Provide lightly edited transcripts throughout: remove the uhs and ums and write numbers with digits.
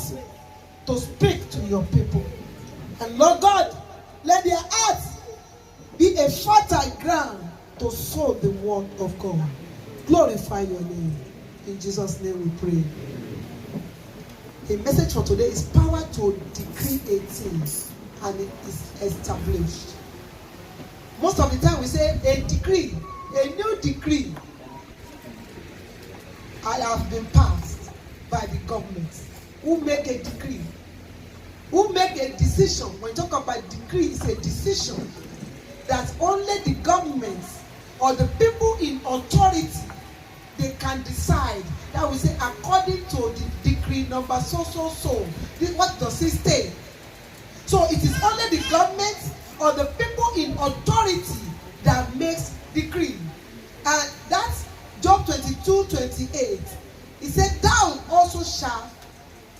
vessel to speak to your people. And Lord God, let their hearts be a fertile ground to sow the word of God. Glorify your name. In Jesus' name we pray. The message for today is power to decree a thing, and it is established. Most of the time we say a decree, a new decree I have been passed by the government. Who make a decree? Who make a decision? When you talk about decree, it's a decision that only the government or the people in authority, they can decide. That we say according to the decree number so. What does it say? So it is only the government or the people in authority that makes decree. And that's Job 22:28. He said, thou also shalt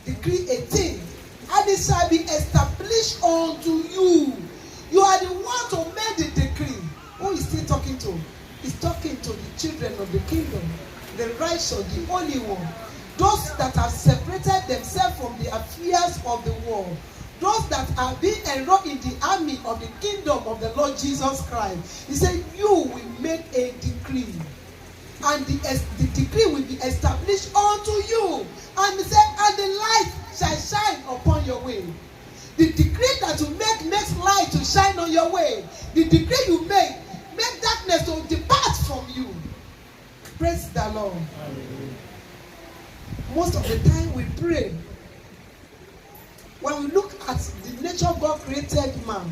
decree a thing, and it shall be established unto you. You are the one to make the decree. Who is he talking to? He's talking to the children of the kingdom, the righteous, the holy one, those that have separated themselves from the affairs of the world, those that are being enrolled in the army of the kingdom of the Lord Jesus Christ. He said, you will make a decree, and the decree will be established unto you. And he said, and the light shall shine upon your way. The decree that you make makes light to shine on your way. The decree you make darkness to depart from you. Praise the Lord. Amen. Most of the time we pray, when we look at the nature God created man,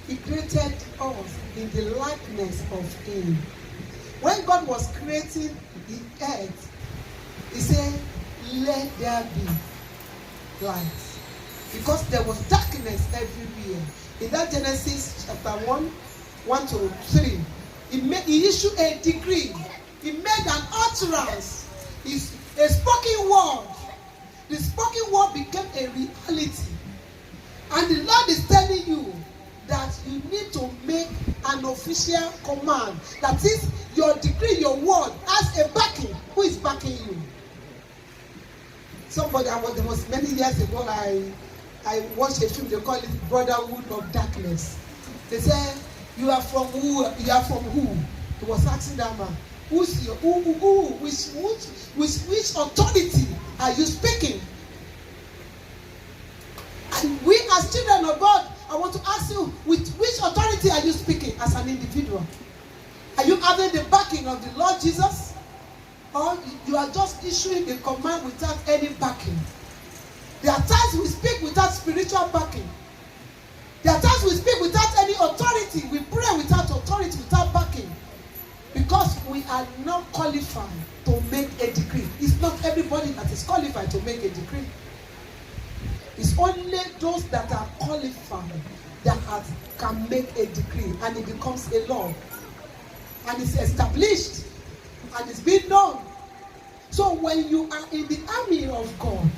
he created us in the likeness of him. When God was creating the earth, he said, let there be light. Because there was darkness everywhere. In that Genesis chapter 1-3, he issued a decree. He made an utterance. A spoken word. The spoken word became a reality. And the Lord is telling you that you need to make an official command. That is, your decree, your word has a backing. Who is backing you? There was many years ago, I watched a film, they call it Brotherhood of Darkness. They say, you are from who? You are from who? He was asking that man, which authority are you speaking? And we as children of God, I want to ask you, with which authority are you speaking as an individual? Are you having the backing of the Lord Jesus? Or you are just issuing a command without any backing? There are times we speak without spiritual backing. There are times we speak without any authority. We pray without authority, without backing. Because we are not qualified to make a decree. It's not everybody that is qualified to make a decree. It's only those that are qualified that can make a decree, and it becomes a law. And it's established, and it's been done. So when you are in the army of God,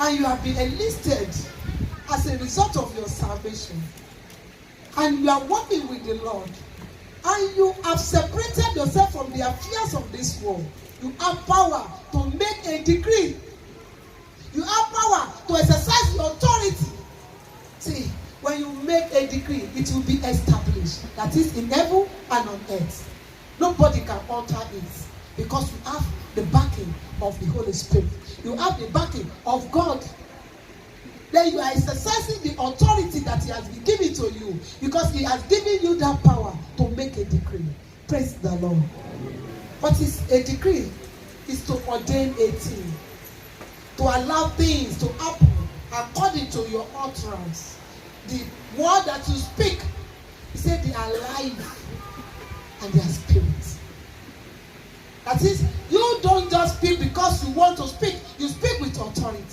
and you have been enlisted as a result of your salvation, and you are working with the Lord, and you have separated yourself from the affairs of this world, you have power to make a decree. You have power to exercise your authority. See, when you make a decree, it will be established. That is in heaven and on earth. Nobody can alter it, because you have the backing of the Holy Spirit. You have the backing of God. Then you are exercising the authority that He has been given to you, because He has given you that power to make a decree. Praise the Lord. What is a decree? Is to ordain a thing, to allow things to happen according to your utterance. The word that you speak, He said they are life and they are spirits. That is, you don't just speak because you want to speak. You speak with authority.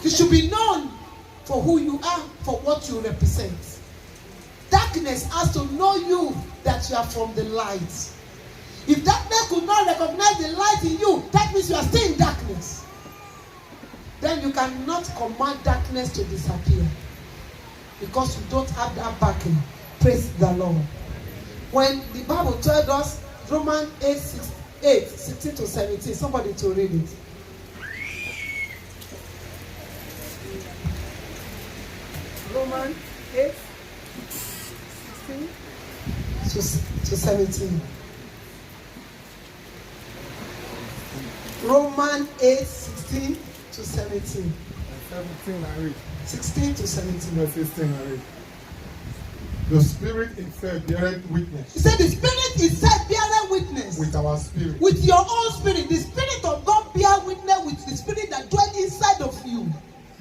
You should be known for who you are, for what you represent. Darkness has to know you, that you are from the light. If darkness could not recognize the light in you, that means you are still in darkness. Then you cannot command darkness to disappear, because you don't have that backing. Praise the Lord. When the Bible told us, Romans 8:16-17, somebody to read it. Romans 8, 16 to 17. Romans 8, 16 to 17. 17 I read. 16 to 17. Verse 16 I read. The Spirit Himself beareth witness. He said the Spirit Himself beareth witness. With our spirit. With your own spirit. The Spirit of God bear witness with the Spirit that dwells inside of you.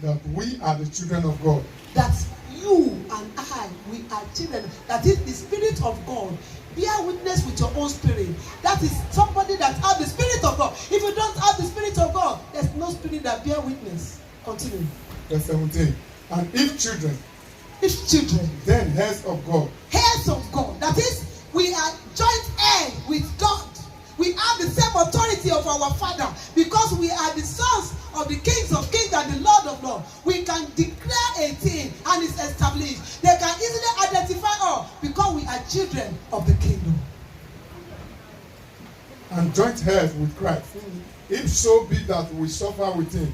That we are the children of God. That you and I, we are children. That is the Spirit of God. Bear witness with your own spirit. That is somebody that has the Spirit of God. If you don't have the Spirit of God, there's no spirit that bear witness. Continue. Verse 17. And if children, then heirs of God. Heirs of God. That is, we are joint heirs with God. We have the same authority of our Father because we are the sons of the kings of kings and the Lord of lords. We can declare a thing and it's established. They can easily identify us because we are children of the kingdom. And joint heirs with Christ. If so be that we suffer with Him,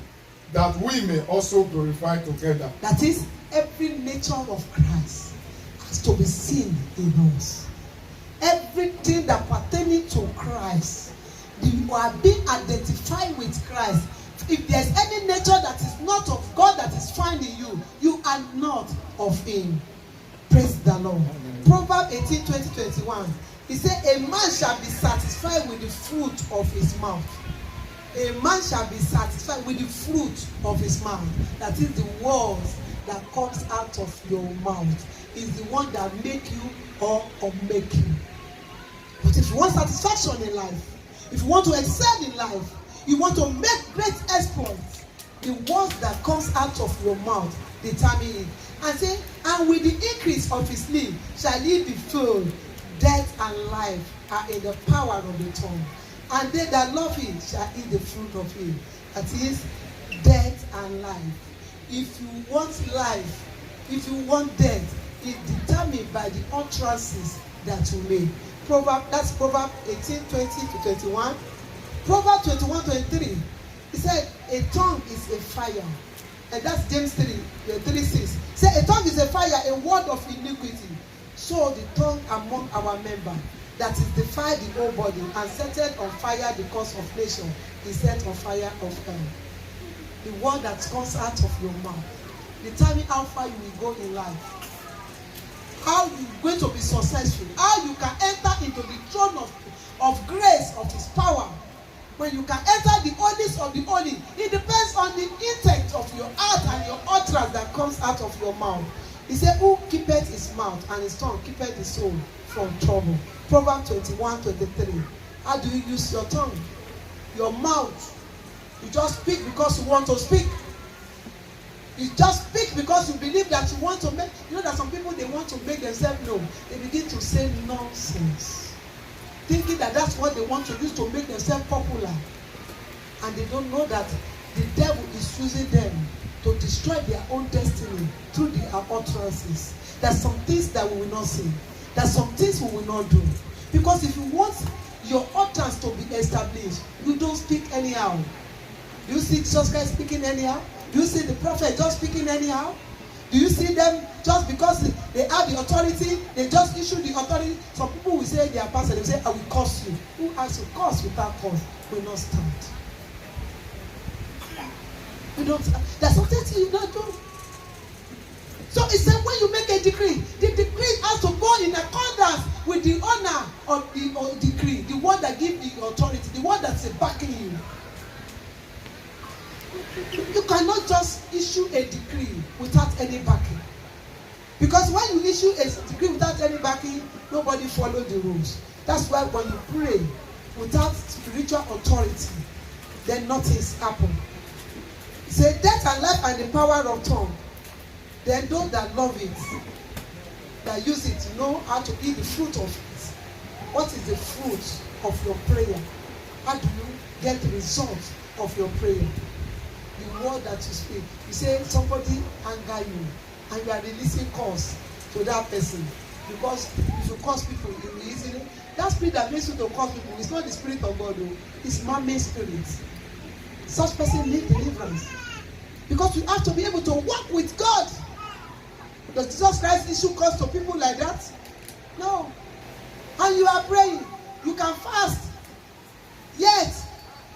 that we may also glorify together. That is, every nature of Christ has to be seen in us. Everything that pertaining to Christ, you are being identified with Christ. If there's any nature that is not of God that is found in you, you are not of Him. Praise the Lord. Proverbs 18, 20, 21. He said, a man shall be satisfied with the fruit of his mouth. A man shall be satisfied with the fruit of his mouth. That is the words that comes out of your mouth. Is the one that make you or make you. But if you want satisfaction in life, if you want to excel in life, you want to make great exploits, the words that comes out of your mouth determine it. And say, and with the increase of his name shall he be filled. Death and life are in the power of the tongue. And they that love him shall eat the fruit of him. That is, death and life. If you want life, if you want death, it's determined by the utterances that you make. That's Proverbs 18, 20 to 21. Proverbs 21, 23. He said, a tongue is a fire. And that's James 3, 3, 6. Say, a tongue is a fire, a word of iniquity. So the tongue among our members, that is defile the whole body, and set on fire the cause of nation, is set on fire of hell. The word that comes out of your mouth determine how far you will go in life, how you're going to be successful, how you can enter into the throne of grace of his power. When you can enter the holiest of the holy, it depends on the intake of your heart and your utterance that comes out of your mouth. He said, who keepeth his mouth and his tongue keepeth his soul from trouble. Proverbs 21, 23. How do you use your tongue? Your mouth. You just speak because you want to speak. You just speak because you believe that you want to make. You know that some people, they want to make themselves known. They begin to say nonsense, thinking that that's what they want to use to make themselves popular. And they don't know that the devil is using them to destroy their own destiny through their utterances. There's some things that we will not say. There's some things we will not do. Because if you want your utterance to be established, you don't speak anyhow. Do you see Jesus Christ speaking anyhow? Do you see the prophet just speaking anyhow? Do you see them just because they have the authority, they just issue the authority? Some people will say they are pastor, they will say, I will curse you. Who has to curse without cause will not stand. You don't. There's something you don't do. So it said when you make a decree, the decree has to go in accordance with the honor of the decree, the one that gives the authority, the one that's backing you. You cannot just issue a decree without any backing. Because when you issue a decree without any backing, nobody follows the rules. That's why when you pray without spiritual authority, then nothing's happened. Say death and life and the power of tongue. Then those that love it, that use it, know how to eat the fruit of it. What is the fruit of your prayer? How do you get the result of your prayer? The word that you speak. You say somebody anger you, and you are releasing curse to that person. Because if you curse people, you will easily. That spirit that makes you to curse people is not the spirit of God, though. It's man-made spirit. Such person needs deliverance. Because you have to be able to walk with God. Does Jesus Christ issue curse to people like that? No. And you are praying. You can fast. Yet,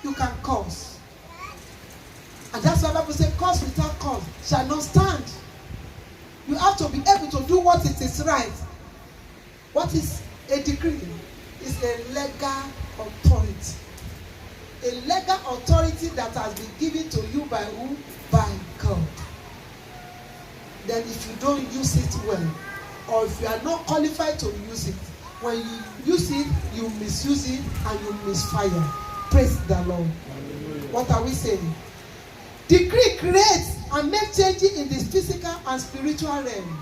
you can curse. And that's why the Bible says, curse without cause shall not stand. You have to be able to do what it is right. What is a decree? It's a legal authority. A legal authority that has been given to you by who? By God. Then if you don't use it well, or if you are not qualified to use it, when you use it, you misuse it and you misfire. Praise the Lord. Hallelujah. What are we saying? Decree creates and make changes in the physical and spiritual realm.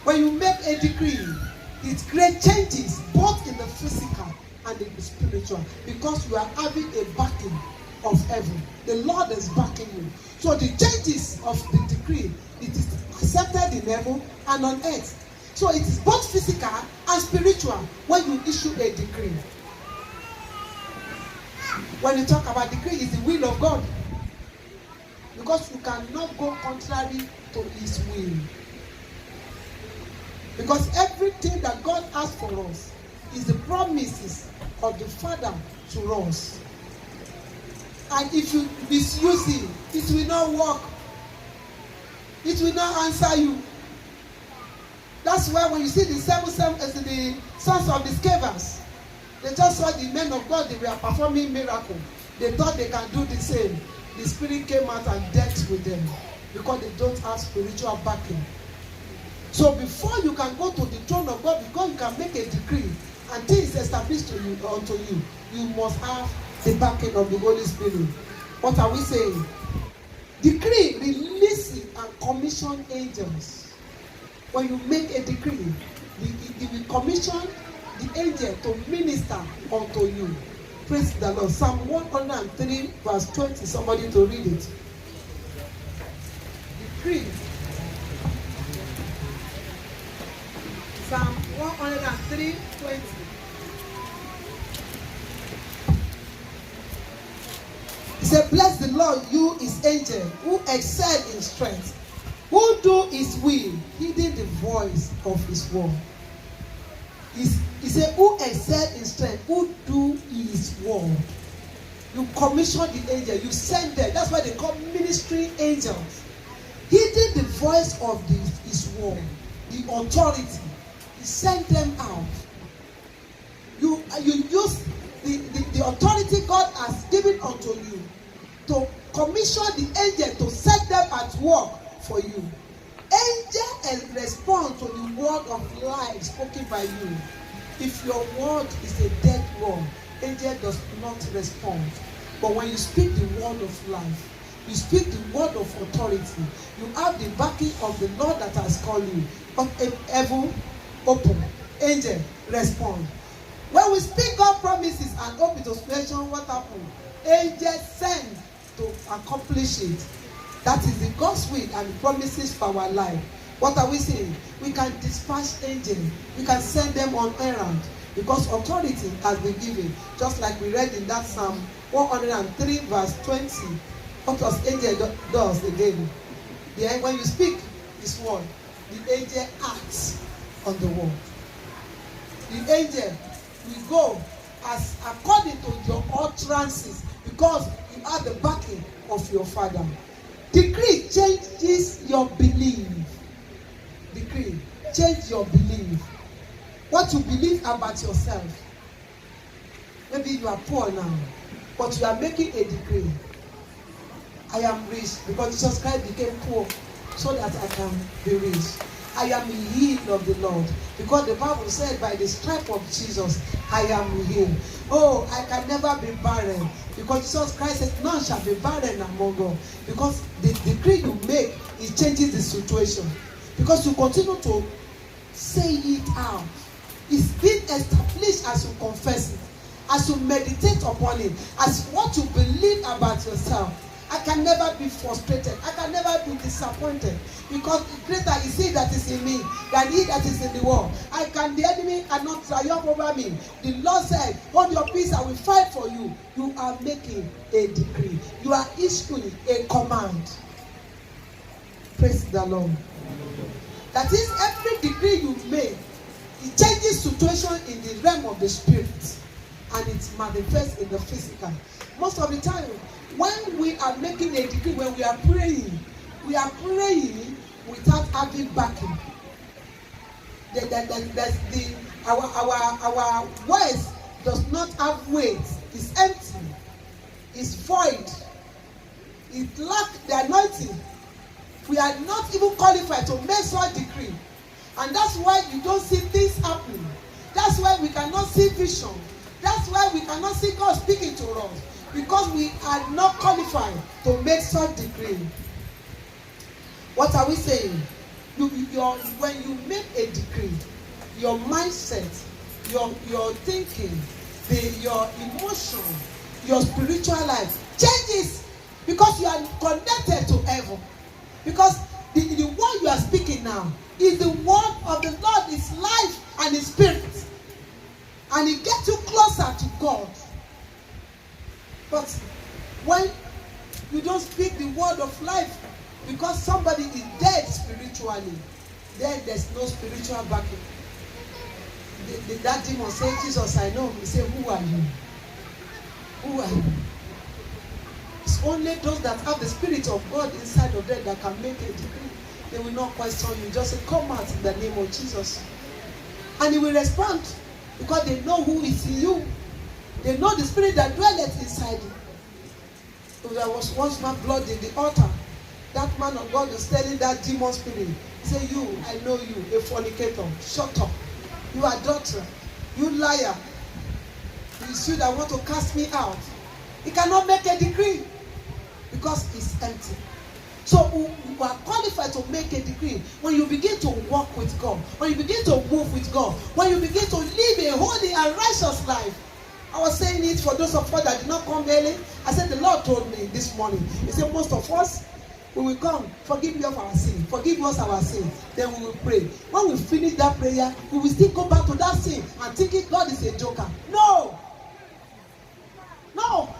When you make a decree, it creates changes both in the physical and in the spiritual, because you are having a backing of heaven. The Lord is backing you. So the changes of the decree, it is accepted in heaven and on earth. So it is both physical and spiritual when you issue a decree. When you talk about decree, it's the will of God. Because you cannot go contrary to his will. Because everything that God has for us is the promises of the Father to us. And if you misuse it, it will not work. It will not answer you. That's why when you see the the sons of the Scevers, they just saw the men of God, they were performing miracles. They thought they can do the same. The spirit came out and dealt with them because they don't have spiritual backing. So before you can go to the throne of God, because you can make a decree and things established to you unto you, you must have the backing of the Holy Spirit. What are we saying? Decree releasing and commission angels. When you make a decree, you will commission the angel to minister unto you. Praise the Lord. Psalm 103 verse 20. Somebody to read it. Decree. Psalm 103, 20. He said, bless the Lord, you his angel, who excel in strength, who do his will, heeding the voice of his word. He said, who excel in strength, who do his word. You commission the angel, you send them. That's why they call ministry angels. Heeding the voice of his word, the authority. He sent them out. You use the authority God has given unto you to commission the angel to set them at work for you. Angel respond to the word of life spoken by you. If your word is a dead word, angel does not respond. But when you speak the word of life, you speak the word of authority, you have the backing of the Lord that has called you. Heaven open, angel respond. When we speak God promises and open to situation, what happens? Angels send to accomplish it. That is the God's will and the promises for our life. What are we saying? We can dispatch angels. We can send them on errand because authority has been given. Just like we read in that Psalm 103 verse 20. What does angel does again? Then when you speak this word, the angel acts on the word. The angel will go as according to your utterances because you are the backing of your Father. Decree changes your belief. Decree change your belief. What you believe about yourself. Maybe you are poor now, but you are making a decree. I am rich because Jesus Christ became poor so that I can be rich. I am healed of the Lord because the Bible said by the stripe of Jesus I am healed. Oh, I can never be barren because Jesus Christ said none shall be barren among us. Because the decree you make, it changes the situation. Because you continue to say it out. It's being established as you confess it, as you meditate upon it, as what you believe about yourself. I can never be frustrated. I can never be disappointed because greater is he that is in me than he that is in the world. The enemy cannot triumph over me. The Lord said, hold your peace, I will fight for you. You are making a decree. You are issuing a command. Praise the Lord. That is, every decree you make, it changes situation in the realm of the spirit, and it manifests in the physical. Most of the time, when we are making a decree, when we are praying without having backing. Our words does not have weight. It's empty. It's void. It lacks the anointing. We are not even qualified to make such decree. And that's why you don't see things happening. That's why we cannot see vision. That's why we cannot see God speaking to us. Because we are not qualified to make such decree. What are we saying? When you make a decree, your mindset, your thinking, your emotion, your spiritual life changes, because you are connected to heaven. Because the word you are speaking now is the word of the Lord, is life and His spirit, and it gets you closer to God. But when you don't speak the word of life, because somebody is dead spiritually, then there's no spiritual backing. That demon say, Jesus, I know him. He say, who are you? Who are you? It's only those that have the Spirit of God inside of them that can make a decree. They will not question you. Just say, come out in the name of Jesus. And He will respond, because they know who is in you. They know the Spirit that dwelleth inside you. So there was once my blood in the altar. That man of God was telling that demon spirit, say, you, I know you, a fornicator. Shut up. You adulterer. You liar. It's you that want to cast me out. He cannot make a decree, because it's empty. So you are qualified to make a decree when you begin to walk with God, when you begin to move with God, when you begin to live a holy and righteous life. I was saying it for those of us that did not come early. I said, the Lord told me this morning. He said, most of us, we will come, forgive me of our sin, forgive us our sin, then we will pray. When we finish that prayer, we will still go back to that sin and thinking God is a joker. No. No.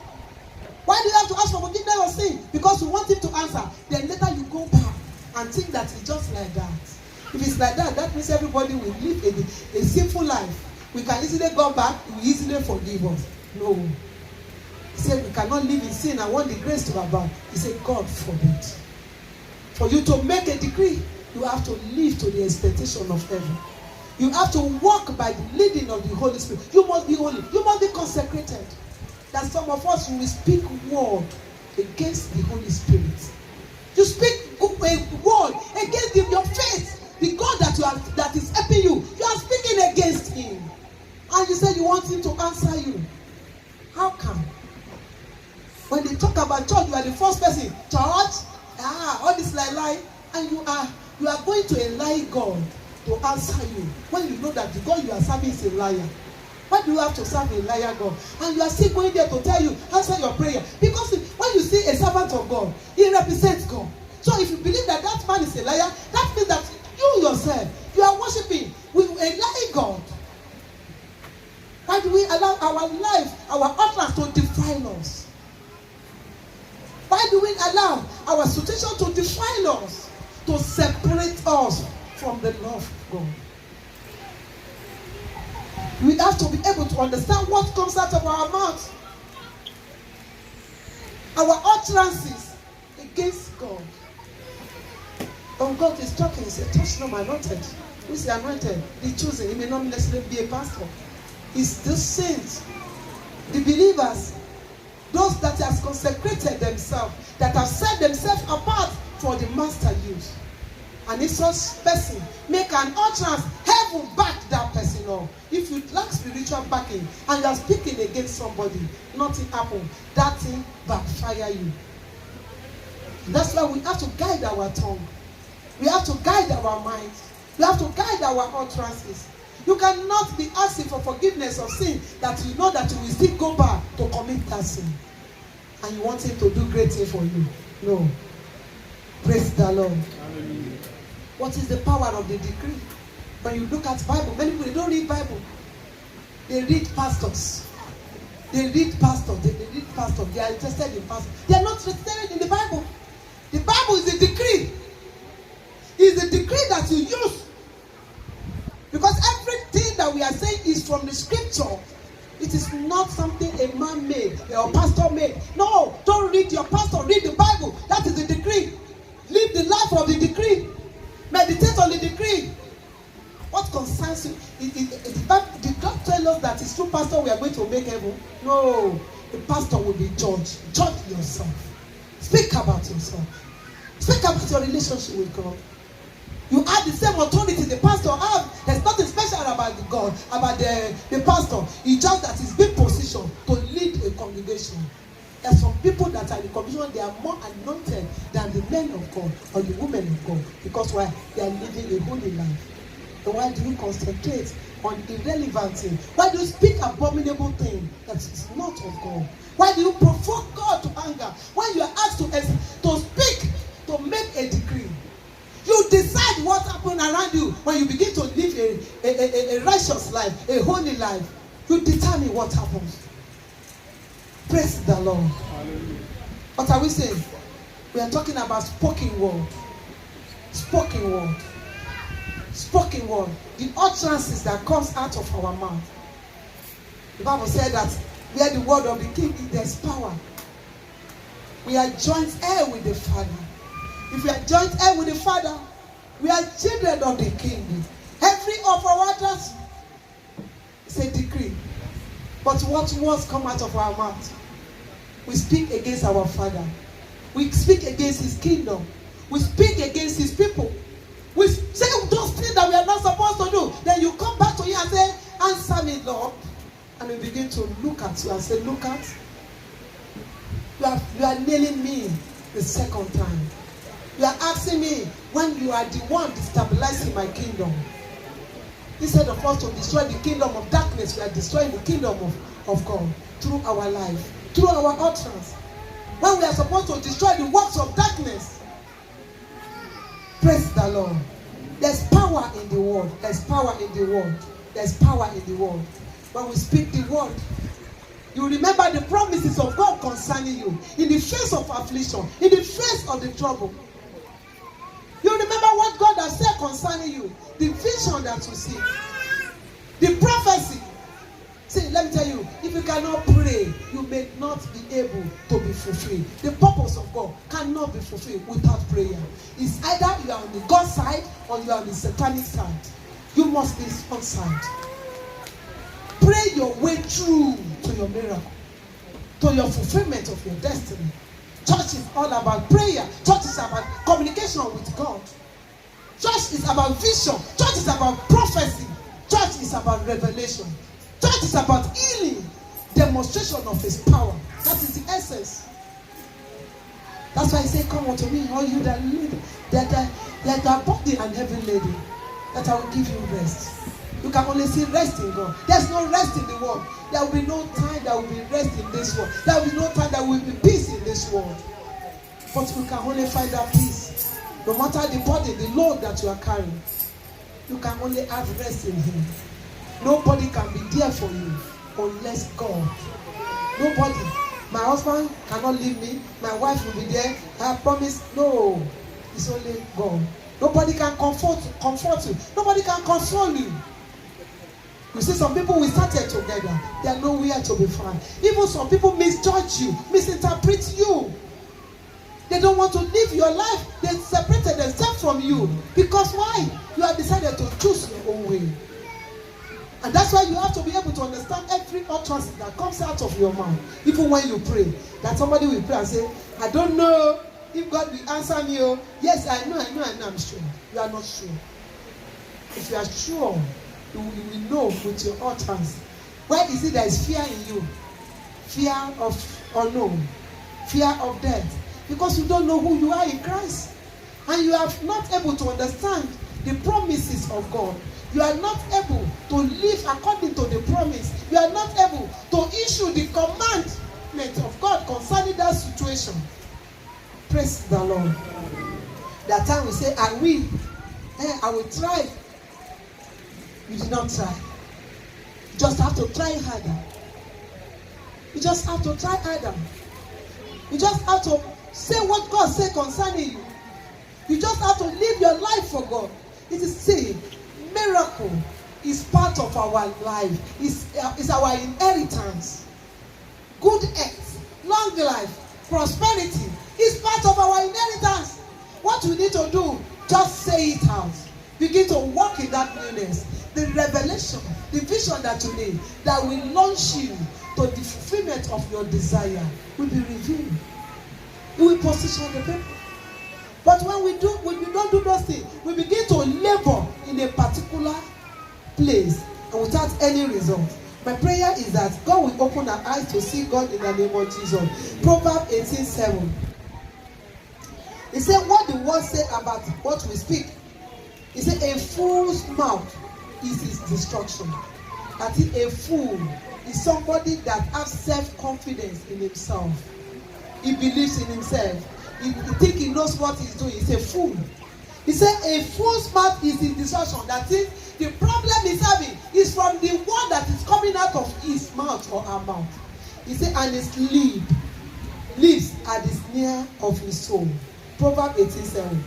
Why do you have to ask for forgiveness of sin? Because you want Him to answer. Then later you go back and think that it's just like that. If it's like that, that means everybody will live a sinful life. We can easily go back, He will easily forgive us. No. He said we cannot live in sin and want the grace to abound. He said, God forbid. For you to make a decree, you have to live to the expectation of heaven. You have to walk by the leading of the Holy Spirit. You must be holy. You must be consecrated. That some of us will speak word against the Holy Spirit. You speak a word against your faith, the God that is helping you. You are speaking against Him, and you say you want Him to answer you. How come? When they talk about church, you are the first person. Church, all this lie, and you are going to a lie God to answer you when you know that the God you are serving is a liar. Why do you have to serve a liar God? And you are still going there to tell you, answer your prayer. Because when you see a servant of God, he represents God. So if you believe that that man is a liar, that means that you yourself, you are worshiping with a lying God. Why do we allow our life, our utterance to defile us? Why do we allow our situation to defile us, to separate us from the love of God? We have to be able to understand what comes out of our mouth. Our utterances against God. When God is talking, He said, touch not my anointed. Who is the anointed? The chosen. He may not necessarily be a pastor. It's the saints, the believers, those that have consecrated themselves, that have set themselves apart for the master use. And if such person make an utterance, heaven back that person up. If you lack spiritual backing and you are speaking against somebody, nothing happen. That thing backfire you. That's why we have to guide our tongue. We have to guide our minds. We have to guide our utterances. You cannot be asking for forgiveness of sin that you know that you will still go back to commit that sin. And you want Him to do great things for you. No. Praise the Lord. Hallelujah. What is the power of the decree? When you look at Bible, many people, they don't read Bible. They read pastors. They read pastors. They read pastors. They are interested in pastors. They are not interested in the Bible. The Bible is a decree. It's a decree that you use. Because everything that we are saying is from the scripture. It is not something a man made or pastor made. No, don't read your pastor, read the Bible. That is the decree. Live the life of the decree. Meditate on the decree. What concerns you? Did God tell us that it's through pastor we are going to make heaven? No, the pastor will be judged. Judge yourself. Speak about yourself. Speak about your relationship with God. You have the same authority the pastor has. There's nothing special about the God, about the pastor. It's just that he's been positioned to lead a congregation. There are some people that are in the congregation, they are more anointed than the men of God or the women of God. Because why? They are living a holy life. And why do you concentrate on irrelevant things? Why do you speak abominable things that is not of God? Why do you provoke God to anger? When you are asked to speak, to make a decree, you decide what happens around you. When you begin to live a righteous life, a holy life, you determine what happens. Praise the Lord. Hallelujah. What are we saying? We are talking about spoken word. Spoken word. Spoken word. The utterances that comes out of our mouth. The Bible said that where the word of the king is, there's power. We are joint heir with the Father. If we are joint heir with the Father, we are children of the King. Every of our utterance is a decree. But what words come out of our mouth? We speak against our Father. We speak against His kingdom. We speak against His people. We say those things that we are not supposed to do. Then you come back to Him and say, answer me, Lord. And we begin to look at you and say, look at. You are nailing me the second time. You are asking me when you are the one destabilizing my kingdom. Instead of us to destroy the kingdom of darkness, we are destroying the kingdom of God through our life, through our utterance. When we are supposed to destroy the works of darkness. Praise the Lord. There's power in the word. There's power in the word. There's power in the word. When we speak the word, you remember the promises of God concerning you. In the face of affliction, in the face of the trouble. You remember what God has said concerning you. The vision that you see. The prophecy. See, let me tell you, if you cannot pray, you may not be able to be fulfilled. The purpose of God cannot be fulfilled without prayer. It's either you are on the God side or you are on the satanic side. You must be on side. Pray your way through to your miracle, to your fulfillment of your destiny. Church is all about prayer. Church is about communication with God. Church is about vision. Church is about prophecy. Church is about revelation. Church is about healing, demonstration of His power. That is the essence. That's why He said, come unto me, all you that need, that are body and heavy laden, that I will give you rest. You can only see rest in God. There's no rest in the world. There will be no time that will be rest in this world. There will be no time that will be peace in this world. But we can only find that peace. No matter the body, the load that you are carrying, you can only have rest in Him. Nobody can be there for you unless God. Nobody. My husband cannot leave me. My wife will be there. I promise. No. It's only God. Nobody can comfort you. Nobody can console you. You see, some people we started together, they are nowhere to be found. Even some people misjudge you, misinterpret you. They don't want to live your life. They separated themselves from you. Because why? You have decided to choose your own way. And that's why you have to be able to understand every utterance that comes out of your mouth. Even when you pray, that somebody will pray and say, I don't know if God will answer me. Oh, yes, I know, I'm sure. You are not sure. If you are sure, you will know with your utterance. Why is it there is fear in you? Fear of unknown. Fear of death. Because you don't know who you are in Christ. And you are not able to understand the promises of God. You are not able to live according to the promise. You are not able to issue the commandment of God concerning that situation. Praise the Lord. That time we say, I will try. You did not try. You just have to try harder. You just have to try harder. You just have to say what God said concerning you. You just have to live your life for God. It is saying, miracle is part of our life. It's our inheritance. Good health, long life, prosperity is part of our inheritance. What we need to do, just say it out. Begin to walk in that newness. The revelation, the vision that you need, that will launch you to the fulfillment of your desire, will be revealed. It will position the people. But when we don't do those things, we begin to labor in a particular place and without any result. My prayer is that God will open our eyes to see God in the name of Jesus. Proverbs 18:7. He said, what the word say about what we speak? He said, a fool's mouth is his destruction. That is, a fool is somebody that has self-confidence in himself. He believes in himself. He thinks he knows what he's doing. He's a fool. He said, a fool's mouth is his destruction. That is, the problem he's having is from the word that is coming out of his mouth or her mouth. He said, and his lips are the snare of his soul. Proverbs 18:7.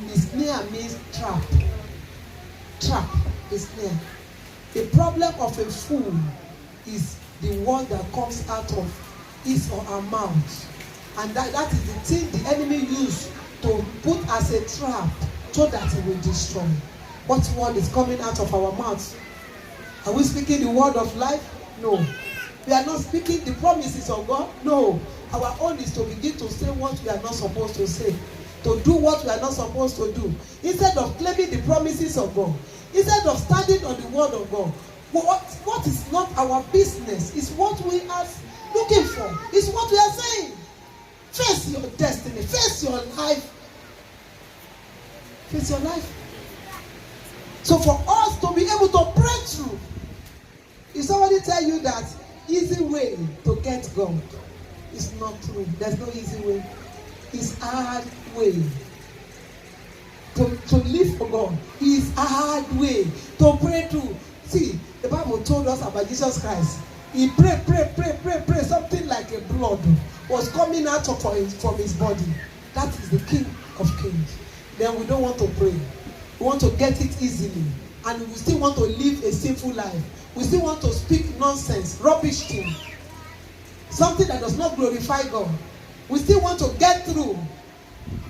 The snare means trap. Trap is snare. The problem of a fool is the word that comes out of his or her mouth. And that is the thing the enemy used to put as a trap so that he will destroy. What word is coming out of our mouths? Are we speaking the word of life? No. We are not speaking the promises of God? No. Our own is to begin to say what we are not supposed to say. To do what we are not supposed to do. Instead of claiming the promises of God. Instead of standing on the word of God. What is not our business is what we are looking for. Is what we are saying. Face your destiny. Face your life. Face your life. So for us to be able to break through, if somebody tell you that easy way to get God, it's not true. There's no easy way. It's hard way. To live for God is a hard way. To pray through. See, the Bible told us about Jesus Christ. He prayed. Something like a blood was coming out from his body. That is the King of Kings. Then we don't want to pray. We want to get it easily. And we still want to live a sinful life. We still want to speak nonsense, rubbish thing. Something that does not glorify God. We still want to get through.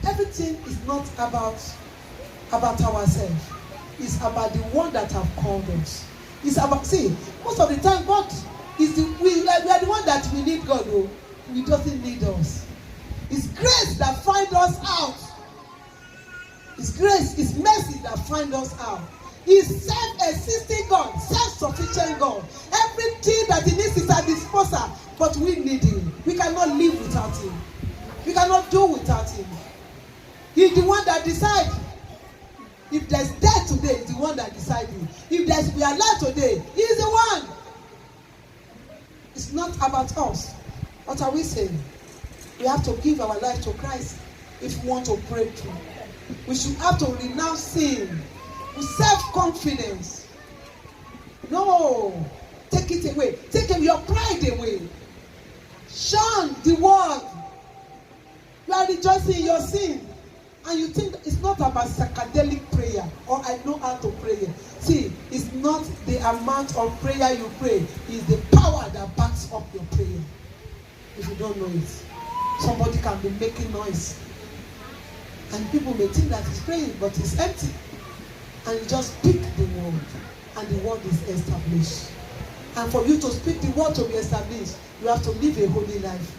Everything is not about ourselves. It's about the one that have called us. It's about, see, most of the time God is we are the one that we need God. Oh, He doesn't need us. It's grace that finds us out. It's grace, it's mercy that finds us out. He's self-existing God, self-sufficient God. Everything that He needs is at His disposal, but we need Him. We cannot live without Him. We cannot do without Him. He's the one that decides. If there's death today, He's the one that decides. If we are alive today, He's the one. It's not about us. What are we saying? We have to give our life to Christ if we want to pray through. We should have to renounce sin with self-confidence. No, take it away. Take your pride away. Shun the world. You are rejoicing in your sin. And you think it's not about psychedelic prayer or I know how to pray. See, it's not the amount of prayer you pray. It's the power that backs up your prayer. If you don't know it, somebody can be making noise. And people may think that he's praying, but it's empty. And you just speak the word, and the word is established. And for you to speak the word to be established, you have to live a holy life.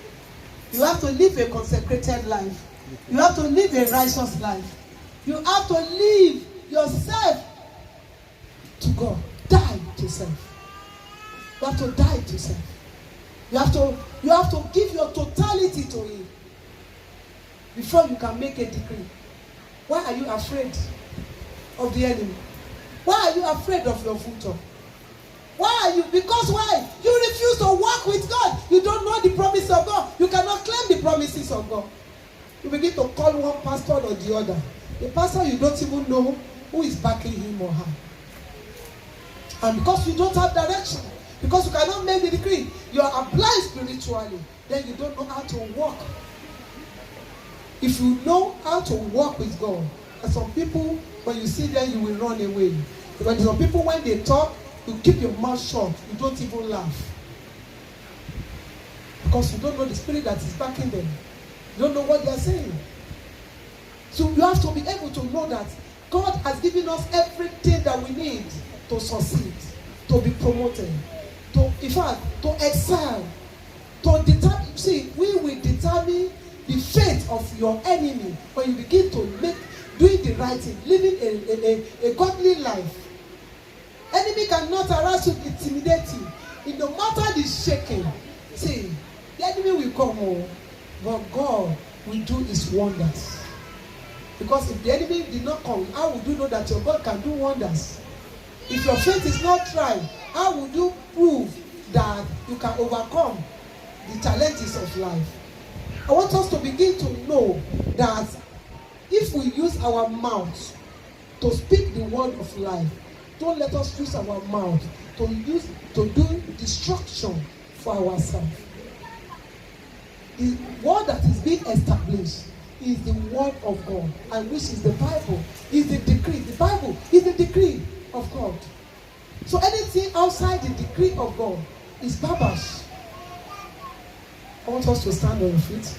You have to live a consecrated life. You have to live a righteous life. You have to live yourself to God. Die to self. You have to die to self. You have to give your totality to Him before you can make a decree. Why are you afraid of the enemy? Why are you afraid of your future? Why are you? Because why? You refuse to walk with God. You don't know the promise of God. You cannot claim the promises of God. You begin to call one pastor or the other. The pastor you don't even know who is backing him or her. And because you don't have direction, because you cannot make the decree, you are blind spiritually, then you don't know how to walk. If you know how to walk with God, And some people, when you see them, you will run away. But some people, when they talk, you keep your mouth shut. You don't even laugh. Because you don't know the spirit that is backing them. You don't know what they are saying. So you have to be able to know that God has given us everything that we need to succeed, to be promoted, to, in fact, to excel, to determine. See, we will determine the fate of your enemy when you begin to doing the right thing, living a godly life. Enemy cannot harass you, intimidate you. In no matter the shaking, see, the enemy will come home, but God will do his wonders. Because if the enemy did not come, how would you know that your God can do wonders? If your faith is not right, how would you prove that you can overcome the challenges of life? I want us to begin to know that if we use our mouth to speak the word of life, don't let us use our mouth to do destruction for ourselves. The word that is being established is the word of God, and which is the Bible, is the decree. The Bible is the decree of God. So anything outside the decree of God is babash. I want us to stand on your feet.